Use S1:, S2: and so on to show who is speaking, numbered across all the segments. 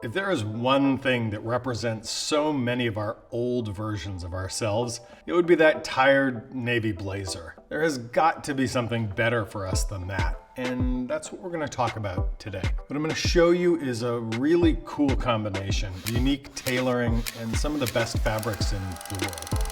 S1: If there is one thing that represents so many of our old versions of ourselves, it would be that tired navy blazer. There has got to be something better for us than that. And that's what we're going to talk about today. What I'm going to show you is a really cool combination, unique tailoring, and some of the best fabrics in the world.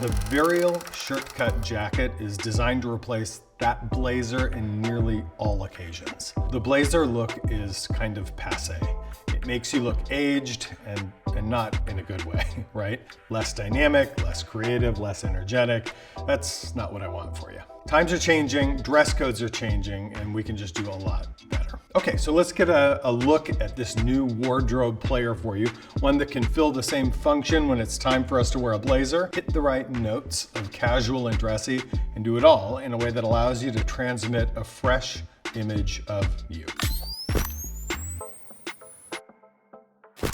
S1: The Varial shirt cut jacket is designed to replace that blazer in nearly all occasions. The blazer look is kind of passé. It makes you look aged and not in a good way, right? Less dynamic, less creative, less energetic. That's not what I want for you. Times are changing, dress codes are changing, and we can just do a lot better. Okay, so let's get a look at this new wardrobe player for you. One that can fill the same function when it's time for us to wear a blazer, hit the right notes of casual and dressy, and do it all in a way that allows you to transmit a fresh image of you.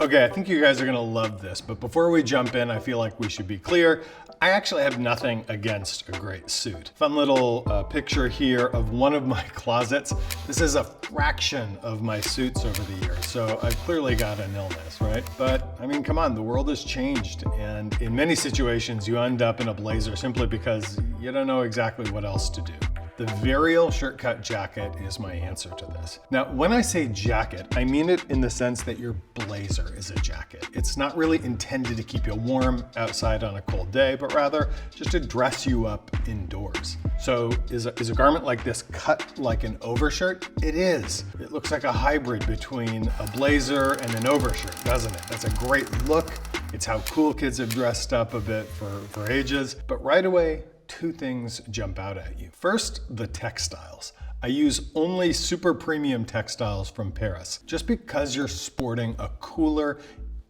S1: Okay, I think you guys are gonna love this, but before we jump in, I feel like we should be clear. I actually have nothing against a great suit. Fun little picture here of one of my closets. This is a fraction of my suits over the years, so I've clearly got an illness, right? But I mean, come on, the world has changed, and in many situations, you end up in a blazer simply because you don't know exactly what else to do. The Varial shirt cut jacket is my answer to this. Now, when I say jacket, I mean it in the sense that your blazer is a jacket. It's not really intended to keep you warm outside on a cold day, but rather just to dress you up indoors. So is a garment like this cut like an overshirt? It is. It looks like a hybrid between a blazer and an overshirt, doesn't it? That's a great look. It's how cool kids have dressed up a bit for ages, but right away, two things jump out at you. First, the textiles. I use only super premium textiles from Paris. Just because you're sporting a cooler,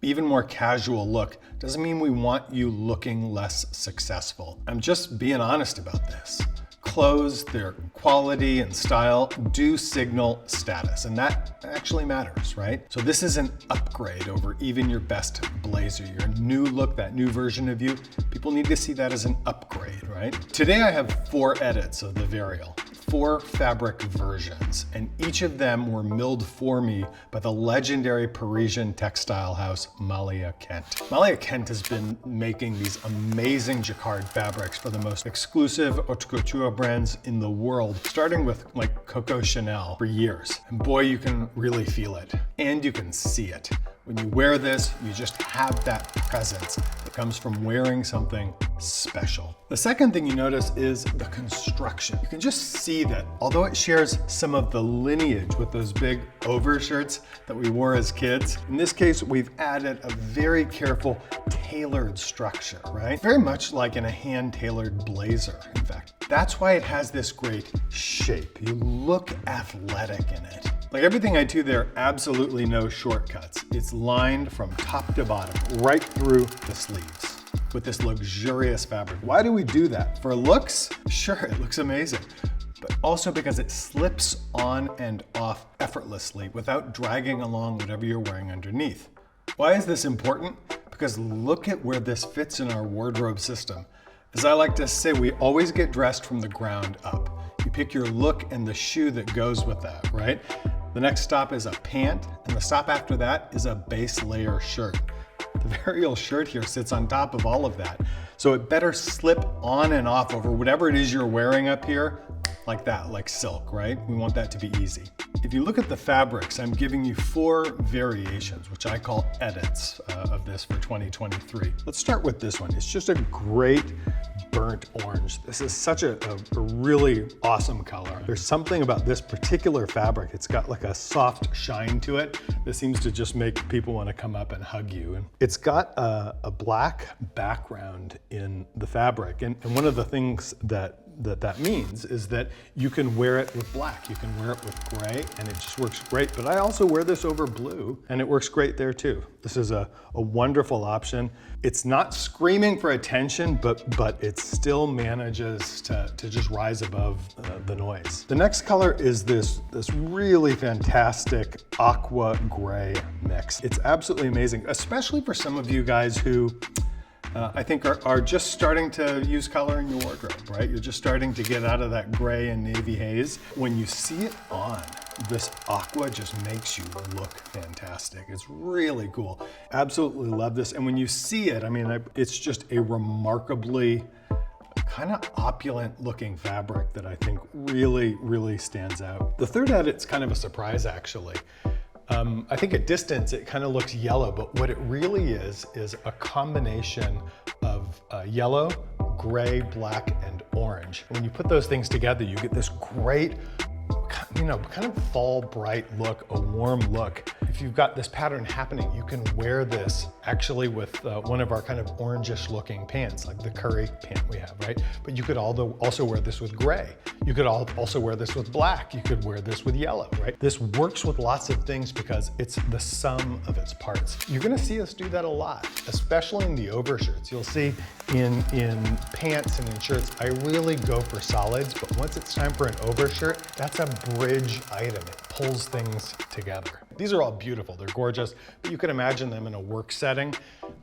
S1: even more casual look doesn't mean we want you looking less successful. I'm just being honest about this. Clothes, their quality and style do signal status, and that actually matters, right? So this is an upgrade over even your best blazer. Your new look, that new version of you, people need to see that as an upgrade, right? Today I have 4 edits of the Varial. 4 fabric versions, and each of them were milled for me by the legendary Parisian textile house Malia Kent. Malia Kent has been making these amazing jacquard fabrics for the most exclusive haute couture brands in the world, starting with like Coco Chanel for years. And boy, you can really feel it, and you can see it. When you wear this, you just have that presence that comes from wearing something special. The second thing you notice is the construction. You can just see that although it shares some of the lineage with those big overshirts that we wore as kids, in this case, we've added a very careful tailored structure, right? Very much like in a hand-tailored blazer, in fact. That's why it has this great shape. You look athletic in it. Like everything I do there, absolutely no shortcuts. It's lined from top to bottom, right through the sleeves with this luxurious fabric. Why do we do that? For looks? Sure, it looks amazing, but also because it slips on and off effortlessly without dragging along whatever you're wearing underneath. Why is this important? Because look at where this fits in our wardrobe system. As I like to say, we always get dressed from the ground up. You pick your look and the shoe that goes with that, right? The next stop is a pant, and the stop after that is a base layer shirt. The Varial shirt here sits on top of all of that, so it better slip on and off over whatever it is you're wearing up here, like that, like silk, right? We want that to be easy. If you look at the fabrics, I'm giving you 4 variations, which I call edits of this for 2023. Let's start with this one. It's just a great burnt orange. This is such a really awesome color. There's something about this particular fabric. It's got like a soft shine to it that seems to just make people want to come up and hug you. And it's got a black background in the fabric. And one of the things that means is that you can wear it with black, you can wear it with gray, and it just works great. But I also wear this over blue, and it works great there too. This is a wonderful option. It's not screaming for attention, but it still manages to just rise above the noise. The next color is this really fantastic aqua gray mix. It's absolutely amazing, especially for some of you guys who I think are just starting to use color in your wardrobe, right? You're just starting to get out of that gray and navy haze. When you see it on, this aqua just makes you look fantastic. It's really cool. Absolutely love this. And when you see it, I mean, it's just a remarkably kind of opulent looking fabric that I think really, really stands out. The third edit's kind of a surprise, actually. I think at distance it kind of looks yellow, but what it really is a combination of yellow, gray, black, and orange. When you put those things together, you get this great, you know, kind of fall bright look, a warm look. If you've got this pattern happening, you can wear this actually with one of our kind of orangish looking pants, like the curry pant we have, right? But you could also wear this with gray. You could also wear this with black. You could wear this with yellow, right? This works with lots of things because it's the sum of its parts. You're gonna see us do that a lot, especially in the overshirts. You'll see in pants and in shirts, I really go for solids, but once it's time for an overshirt, that's a bridge item. It pulls things together. These are all beautiful, they're gorgeous, but you can imagine them in a work setting,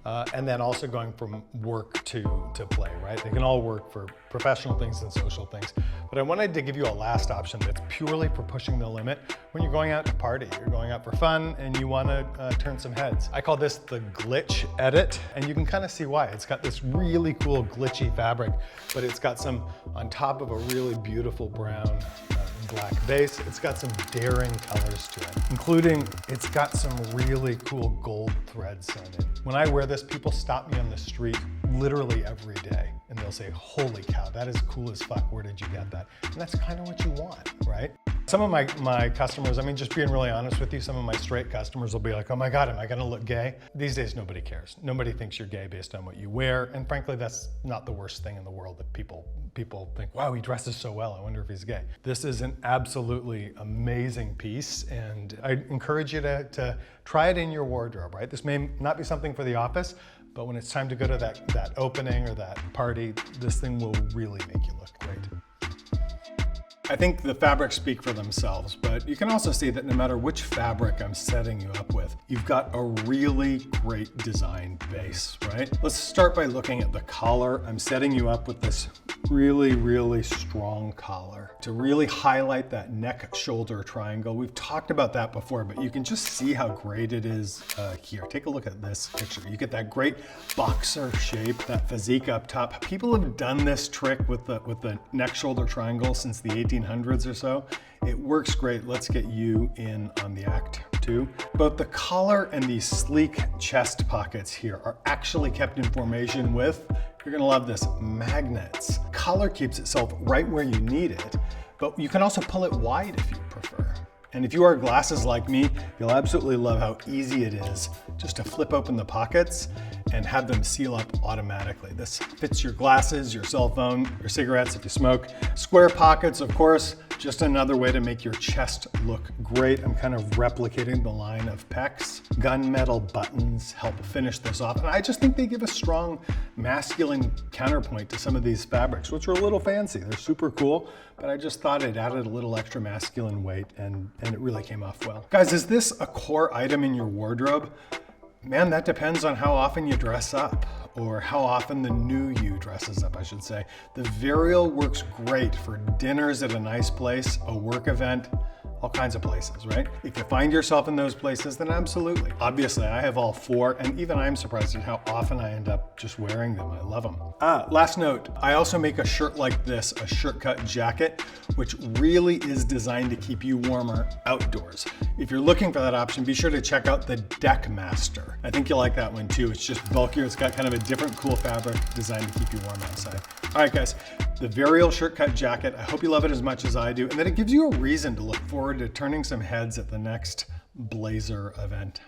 S1: and then also going from work to play, right? They can all work for professional things and social things. But I wanted to give you a last option that's purely for pushing the limit when you're going out to party, you're going out for fun, and you wanna turn some heads. I call this the glitch edit, and you can kind of see why. It's got this really cool glitchy fabric, but it's got some, on top of a really beautiful brown black base, it's got some daring colors to it, including it's got some really cool gold threads on it. When I wear this, people stop me on the street literally every day and they'll say, holy cow, that is cool as fuck, where did you get that? And that's kind of what you want, right? Some of my customers, I mean, just being really honest with you, some of my straight customers will be like, oh my God, am I gonna look gay? These days, nobody cares. Nobody thinks you're gay based on what you wear. And frankly, that's not the worst thing in the world that people think, wow, he dresses so well, I wonder if he's gay. This is an absolutely amazing piece, and I encourage you to try it in your wardrobe, right? This may not be something for the office, but when it's time to go to that opening or that party, this thing will really make you look great. I think the fabrics speak for themselves, but you can also see that no matter which fabric I'm setting you up with, you've got a really great design base, right? Let's start by looking at the collar. I'm setting you up with this really, really strong collar to really highlight that neck-shoulder triangle. We've talked about that before, but you can just see how great it is here. Take a look at this picture. You get that great boxer shape, that physique up top. People have done this trick with the neck-shoulder triangle since the 1800s or so. It works great. Let's get you in on the act too. Both the collar and these sleek chest pockets here are actually kept in formation with, you're gonna love this, magnets. Collar keeps itself right where you need it, but you can also pull it wide if you prefer. And if you wear glasses like me, you'll absolutely love how easy it is just to flip open the pockets and have them seal up automatically. This fits your glasses, your cell phone, your cigarettes if you smoke. Square pockets, of course, just another way to make your chest look great. I'm kind of replicating the line of pecs. Gunmetal buttons help finish this off. And I just think they give a strong masculine counterpoint to some of these fabrics, which are a little fancy. They're super cool, but I just thought it added a little extra masculine weight and it really came off well. Guys, is this a core item in your wardrobe? Man, that depends on how often you dress up, or how often the new you dresses up, I should say. The Varial works great for dinners at a nice place, a work event, all kinds of places, right? If you find yourself in those places, then absolutely. Obviously, I have all four, and even I'm surprised at how often I end up just wearing them. I love them. Last note, I also make a shirt like this, a shirt cut jacket, which really is designed to keep you warmer outdoors. If you're looking for that option, be sure to check out the Deck Master. I think you'll like that one too. It's just bulkier. It's got kind of a different cool fabric designed to keep you warm outside. All right, guys, the Varial shirt cut jacket. I hope you love it as much as I do, and that it gives you a reason to look forward to turning some heads at the next blazer event.